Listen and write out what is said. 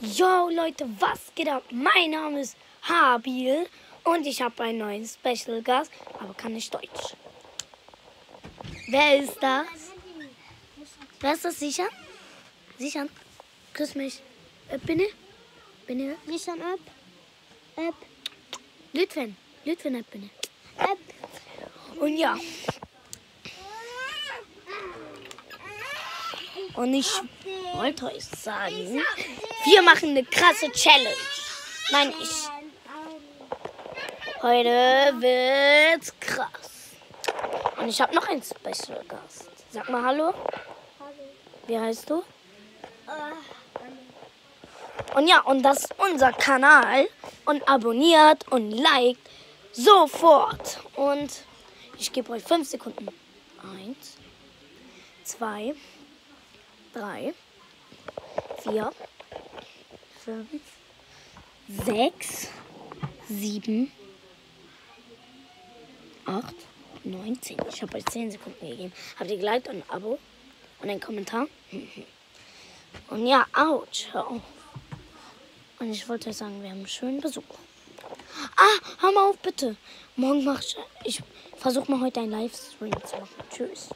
Yo Leute, was geht ab? Mein Name ist Habil und ich habe einen neuen Special Gast, aber kann nicht Deutsch. Wer ist das? Wer ist das? Sichern? Sichern? Küss mich. Bitte? Bitte? Sichern ab. Lütfen. Lütfen, bitte. Und ja. Und ich wollte euch sagen, wir machen eine krasse Challenge. Nein, heute wird's krass. Und ich habe noch einen Special Gast. Sag mal Hallo. Wie heißt du? Und ja, und das ist unser Kanal. Und abonniert und liked sofort. Und ich gebe euch 5 Sekunden. 1, 2, 3, 4, 5, 6, 7, 8, 9, 10. Ich habe euch 10 Sekunden gegeben. Habt ihr geliked und ein Abo und einen Kommentar? Und ja, ouch, hör auf. Und ich wollte euch sagen, wir haben einen schönen Besuch. Hör mal auf, bitte. Morgen ich versuche mal heute einen Livestream zu machen. Tschüss.